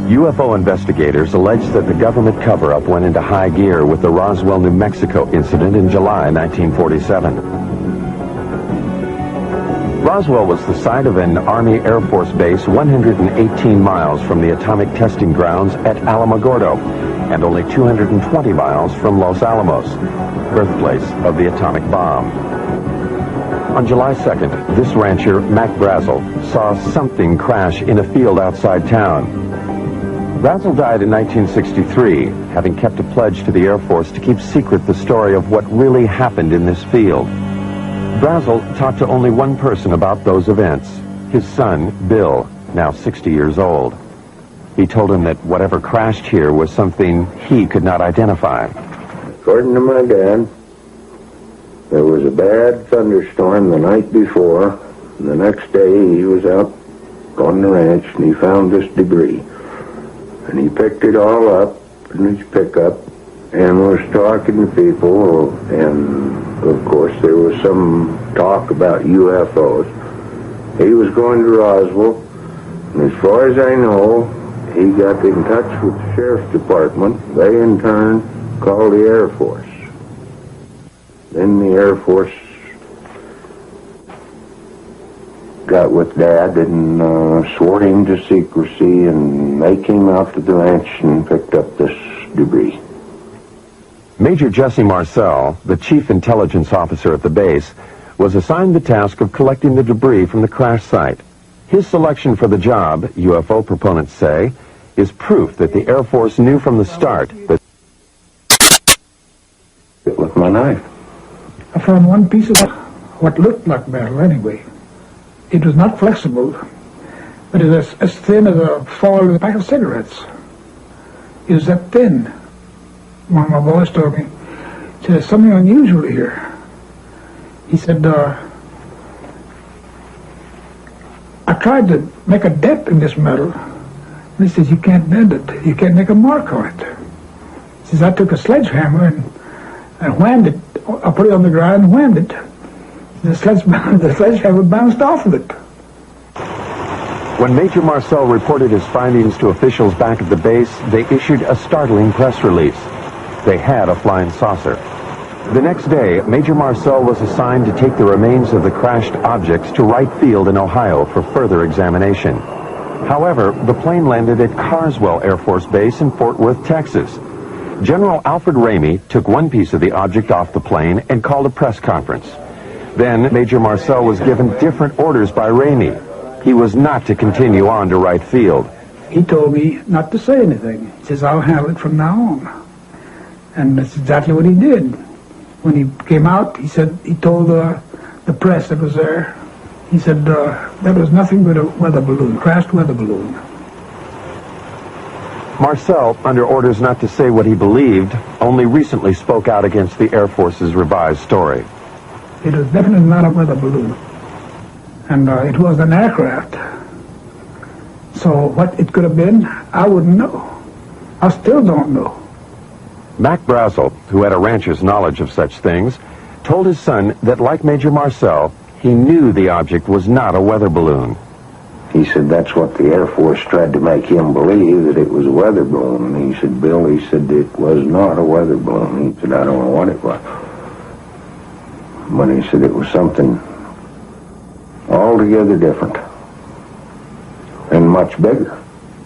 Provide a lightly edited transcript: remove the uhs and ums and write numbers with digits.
UFO investigators allege that the government cover-up went into high gear with the Roswell, New Mexico incident in July 1947. Roswell was the site of an Army Air Force base 118 miles from the atomic testing grounds at Alamogordo and only 220 miles from Los Alamos, birthplace of the atomic bomb. On July 2nd, this rancher, Mac Brazel, saw something crash in a field outside town. Brazel died in 1963, having kept a pledge to the Air Force to keep secret the story of what really happened in this field. Brazel talked to only one person about those events, his son, Bill, now 60 years old. He told him that whatever crashed here was something he could not identify. According to my dad, there was a bad thunderstorm the night before. And the next day he was out on the ranch and he found this debris. And he picked it all up in his pickup and was talking to people. And of course there was some talk about UFOs. He was going to Roswell. And as far as I know, he got in touch with the sheriff's department. They in turn called the Air Force. Then the Air Force got with Dad and swore him to secrecy, and they came out to the ranch and picked up this debris. Major Jesse Marcel, the chief intelligence officer at the base, was assigned the task of collecting the debris from the crash site. His selection for the job, UFO proponents say, is proof that the Air Force knew from the start that... With my knife. I found one piece of what looked like metal anyway. It was not flexible, but it was as thin as a foil of a pack of cigarettes. It was that thin. One of my boys told me, he said, there's something unusual here. He said, I tried to make a dent in this metal, and he says, you can't bend it. You can't make a mark on it. He says, I took a sledgehammer and whammed it. I put it on the ground and whammed it. The sledgehammer bounced off of it. When Major Marcel reported his findings to officials back at the base, they issued a startling press release. They had a flying saucer. The next day, Major Marcel was assigned to take the remains of the crashed objects to Wright Field in Ohio for further examination. However, the plane landed at Carswell Air Force Base in Fort Worth, Texas. General Alfred Ramey took one piece of the object off the plane and called a press conference. Then Major Marcel was given different orders by Ramey. He was not to continue on to Wright Field. He told me not to say anything. He says, I'll handle it from now on. And that's exactly what he did. When he came out, he said, he told the press that was there, he said, that was nothing but a weather balloon, crashed weather balloon. Marcel, under orders not to say what he believed, only recently spoke out against the Air Force's revised story. It was definitely not a weather balloon. And it was an aircraft. So what it could have been, I wouldn't know. I still don't know. Mac Brazel, who had a rancher's knowledge of such things, told his son that, like Major Marcel, he knew the object was not a weather balloon. He said that's what the Air Force tried to make him believe, that it was a weather balloon. And he said, Bill, he said, it was not a weather balloon. He said, I don't know what it was. But he said it was something altogether different and much bigger.